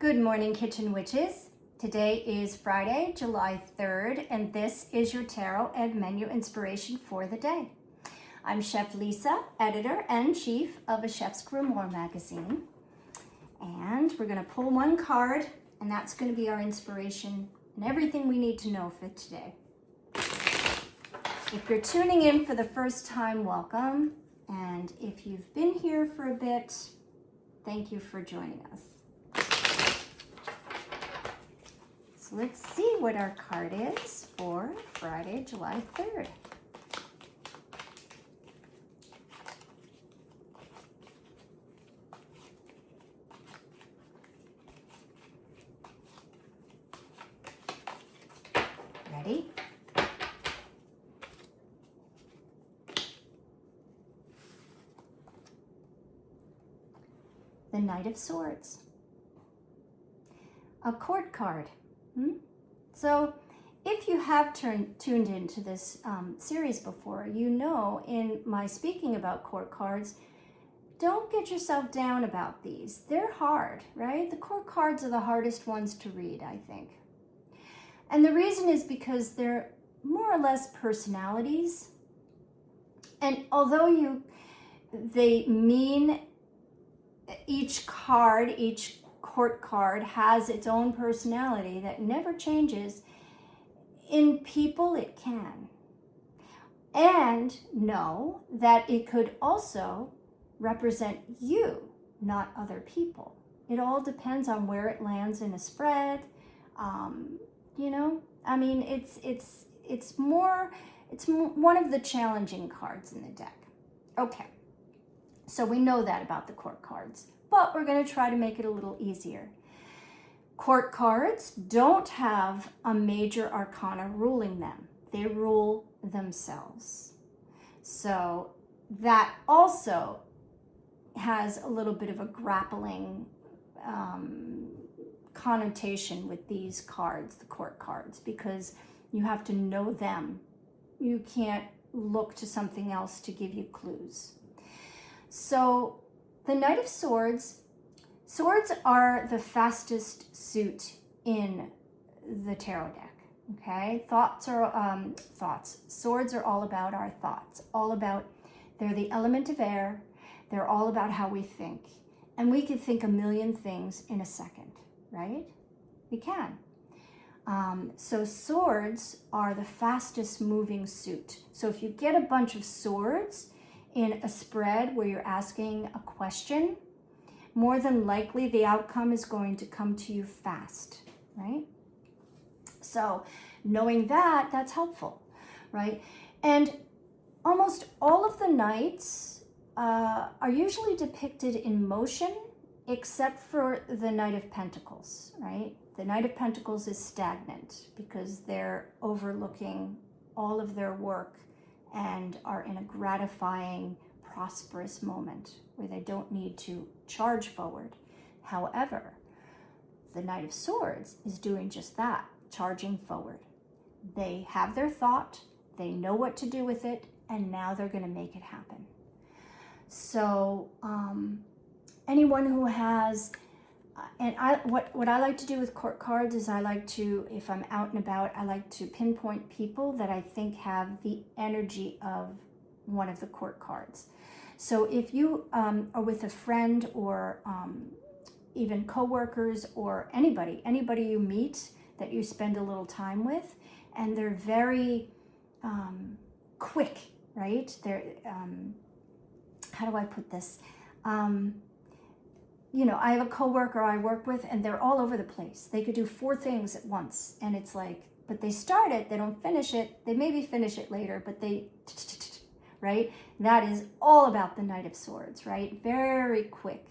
Good morning, Kitchen Witches. Today is Friday, July 3rd, and this is your tarot and menu inspiration for the day. I'm Chef Lisa, editor and chief of A Chef's Grimoire magazine. And we're going to pull one card, and that's going to be our inspiration and everything we need to know for today. If you're tuning in for the first time, welcome. And if you've been here for a bit, thank you for joining us. So let's see what our card is for Friday, July 3rd. Ready? The Knight of Swords. A court card. So if you have tuned into this series before, you know in my speaking about court cards, don't get yourself down about these. They're hard, right? The court cards are the hardest ones to read, I think. And the reason is because they're more or less personalities. And although they mean each card, each court card has its own personality that never changes, in people it can. And know that it could also represent you, not other people. It all depends on where it lands in a spread. I mean, it's one of the challenging cards in the deck. Okay, so we know that about the court cards, but we're going to try to make it a little easier. Court cards don't have a major arcana ruling them. They rule themselves. So that also has a little bit of a grappling connotation with these cards, the court cards, because you have to know them. You can't look to something else to give you clues. So the Knight of Swords, swords are the fastest suit in the tarot deck, okay? Swords are all about our thoughts, they're the element of air, they're all about how we think. And we can think a million things in a second, right? We can. So swords are the fastest moving suit. So if you get a bunch of swords in a spread where you're asking a question, more than likely the outcome is going to come to you fast, right? So knowing that, that's helpful, right? And almost all of the knights are usually depicted in motion, except for the Knight of Pentacles, right? The Knight of Pentacles is stagnant because they're overlooking all of their work and are in a gratifying, prosperous moment where they don't need to charge forward. However, the Knight of Swords is doing just that, charging forward. They have their thought, they know what to do with it, and now they're going to make it happen. So anyone who has, what I like to do with court cards is I like to, if I'm out and about, I like to pinpoint people that I think have the energy of one of the court cards. So if you are with a friend or even coworkers or anybody you meet that you spend a little time with, and they're very quick, right? They're, how do I put this? I have a coworker I work with, and they're all over the place. They could do 4 things at once, and it's like, but they start it, they don't finish it. They maybe finish it later, but they, right? That is all about the Knight of Swords, right? Very quick.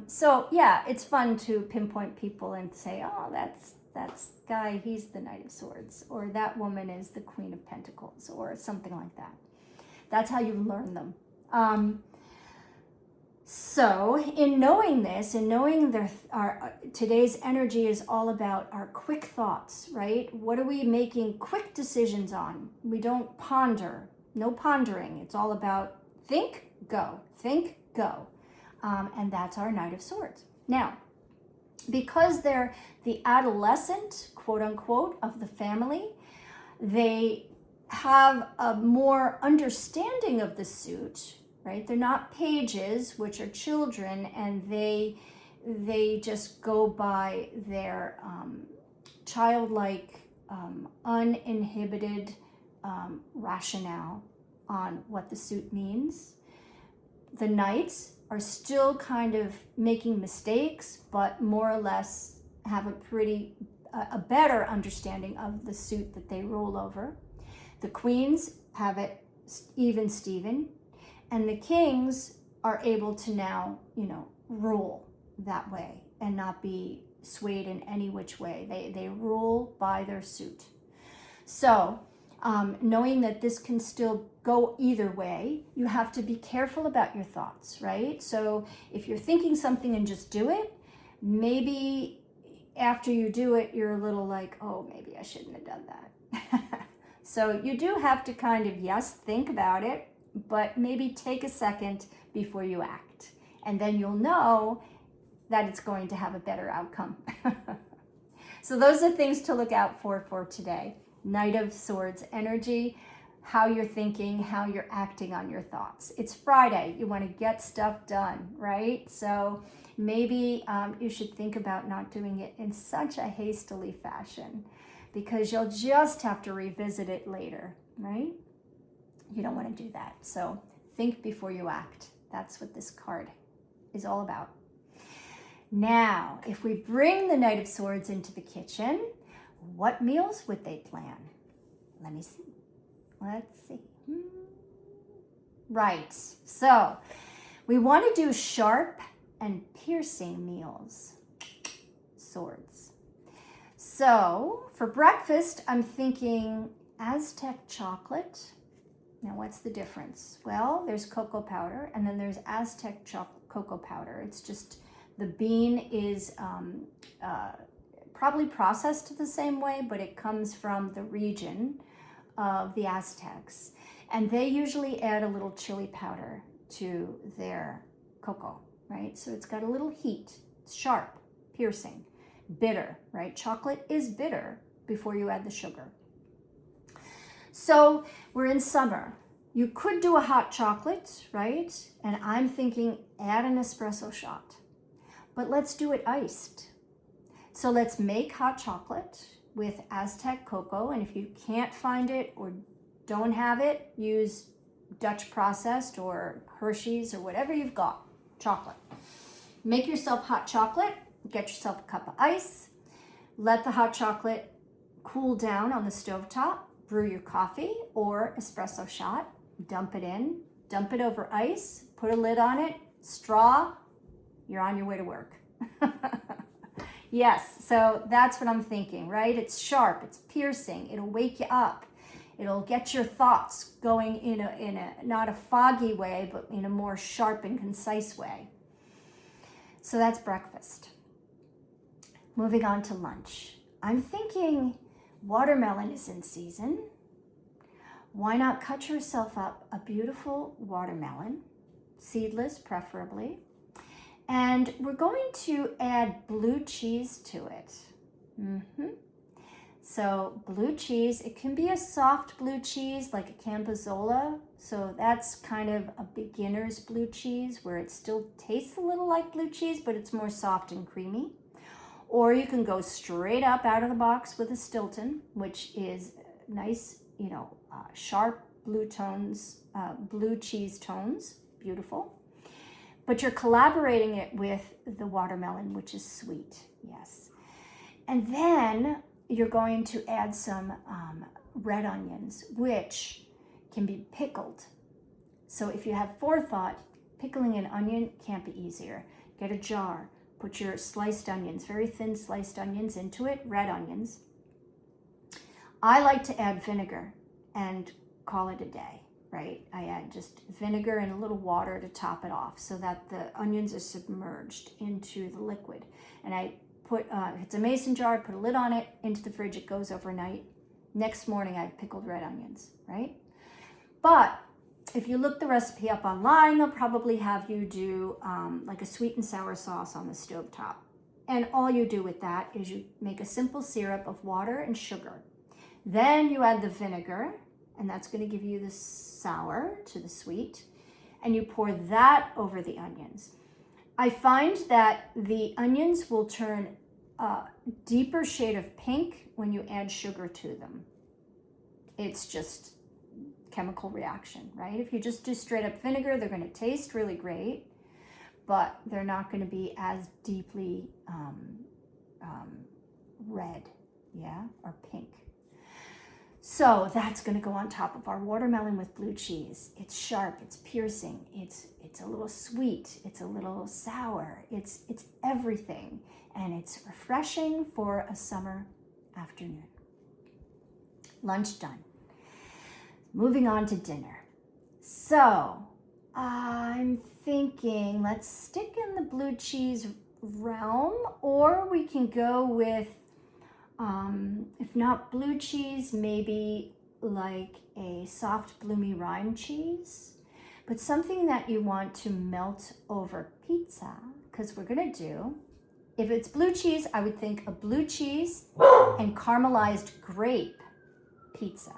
So yeah, it's fun to pinpoint people and say, oh, that's guy, he's the Knight of Swords, or that woman is the Queen of Pentacles, or something like that. That's how you learn them. So in knowing this, and knowing today's energy is all about our quick thoughts, right? What are we making quick decisions on? We don't ponder, no pondering. It's all about think, go, and that's our Knight of Swords. Now, because they're the adolescent, quote unquote, of the family, they have a more understanding of the suit, right? They're not pages, which are children, and they just go by their childlike, uninhibited rationale on what the suit means. The knights are still kind of making mistakes, but more or less have a better understanding of the suit that they rule over. The queens have it even Steven, and the kings are able to now, rule that way and not be swayed in any which way. They rule by their suit. So, knowing that this can still go either way, you have to be careful about your thoughts, right? So if you're thinking something and just do it, maybe after you do it, you're a little like, oh, maybe I shouldn't have done that. So you do have to kind of, yes, think about it, but maybe take a second before you act. And then you'll know that it's going to have a better outcome. So those are things to look out for today. Knight of Swords energy, how you're thinking, how you're acting on your thoughts. It's Friday. You want to get stuff done, right? So maybe you should think about not doing it in such a hastily fashion, because you'll just have to revisit it later, right? You don't want to do that. So think before you act. That's what this card is all about. Now, if we bring the Knight of Swords into the kitchen, what meals would they plan? Let me see. Let's see. Right. So we want to do sharp and piercing meals. Swords. So for breakfast, I'm thinking Aztec chocolate. Now, what's the difference? Well, there's cocoa powder, and then there's Aztec cocoa powder. It's just the bean is probably processed the same way, but it comes from the region of the Aztecs. And they usually add a little chili powder to their cocoa, right? So it's got a little heat. It's sharp, piercing, bitter, right? Chocolate is bitter before you add the sugar. So we're in summer. You could do a hot chocolate, right? And I'm thinking add an espresso shot. But let's do it iced. So let's make hot chocolate with Aztec cocoa. And if you can't find it or don't have it, use Dutch processed or Hershey's or whatever you've got, chocolate. Make yourself hot chocolate, get yourself a cup of ice, let the hot chocolate cool down on the stovetop, brew your coffee or espresso shot, dump it in, dump it over ice, put a lid on it, straw, you're on your way to work. Yes, so that's what I'm thinking, right? It's sharp, it's piercing, it'll wake you up. It'll get your thoughts going in a not a foggy way, but in a more sharp and concise way. So that's breakfast. Moving on to lunch. I'm thinking watermelon is in season. Why not cut yourself up a beautiful watermelon, seedless preferably, and we're going to add blue cheese to it. So blue cheese, it can be a soft blue cheese like a Campizola. So that's kind of a beginner's blue cheese where it still tastes a little like blue cheese, but it's more soft and creamy. Or you can go straight up out of the box with a Stilton, which is nice, sharp blue tones, blue cheese tones, beautiful. But you're collaborating it with the watermelon, which is sweet, yes. And then you're going to add some red onions, which can be pickled. So if you have forethought, pickling an onion can't be easier. Get a jar, put your sliced onions, very thin sliced onions into it, red onions. I like to add vinegar and call it a day, right? I add just vinegar and a little water to top it off so that the onions are submerged into the liquid. And I put, if it's a mason jar, I put a lid on it, into the fridge, it goes overnight. Next morning, I have pickled red onions, right? But if you look the recipe up online, they'll probably have you do like a sweet and sour sauce on the stovetop. And all you do with that is you make a simple syrup of water and sugar. Then you add the vinegar, and that's going to give you the sour to the sweet. And you pour that over the onions. I find that the onions will turn a deeper shade of pink when you add sugar to them. It's just chemical reaction, right? If you just do straight up vinegar, they're going to taste really great, but they're not going to be as deeply red, yeah, or pink. So that's going to go on top of our watermelon with blue cheese. It's sharp, it's piercing, it's a little sweet, it's a little sour, it's everything, and it's refreshing for a summer afternoon. Lunch done. Moving on to dinner. So I'm thinking let's stick in the blue cheese realm, or we can go with, if not blue cheese, maybe like a soft bloomy rind cheese, but something that you want to melt over pizza, because we're gonna do, if it's blue cheese, I would think a blue cheese and caramelized grape pizza.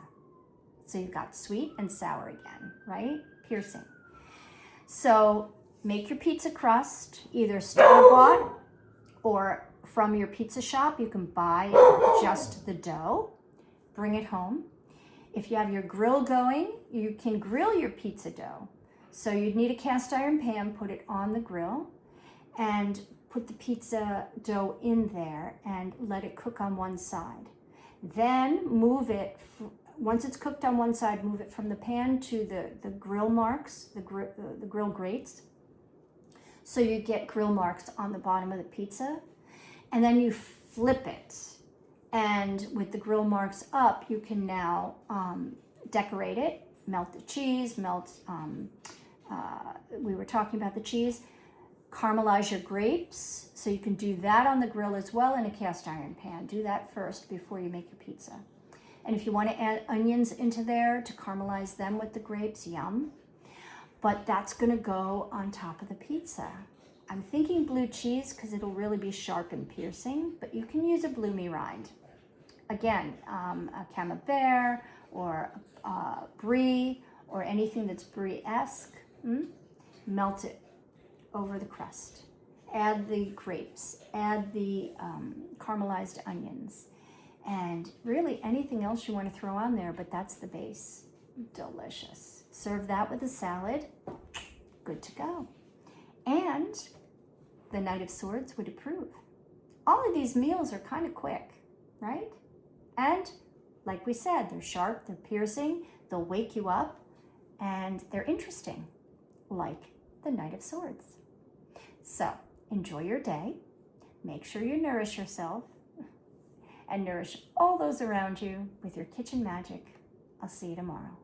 So you've got sweet and sour again, right? Piercing. So make your pizza crust, either store-bought or from your pizza shop. You can buy just the dough, bring it home. If you have your grill going, you can grill your pizza dough. So you'd need a cast iron pan, put it on the grill, and put the pizza dough in there and let it cook on one side. Then move it, once it's cooked on one side, move it from the pan to the grill marks, the grill grates. So you get grill marks on the bottom of the pizza. And then you flip it. And with the grill marks up, you can now decorate it, melt the cheese, we were talking about the cheese, caramelize your grapes. So you can do that on the grill as well in a cast iron pan. Do that first before you make your pizza. And if you want to add onions into there to caramelize them with the grapes, yum. But that's going to go on top of the pizza. I'm thinking blue cheese because it'll really be sharp and piercing, but you can use a bloomy rind. Again, a camembert or brie or anything that's brie-esque. Melt it over the crust. Add the grapes. Add the caramelized onions. And really anything else you want to throw on there, but that's the base. Delicious. Serve that with a salad. Good to go. And the Knight of Swords would approve. All of these meals are kind of quick, right? And like we said, they're sharp, they're piercing, they'll wake you up, and they're interesting, like the Knight of Swords. So enjoy your day. Make sure you nourish yourself and nourish all those around you with your kitchen magic. I'll see you tomorrow.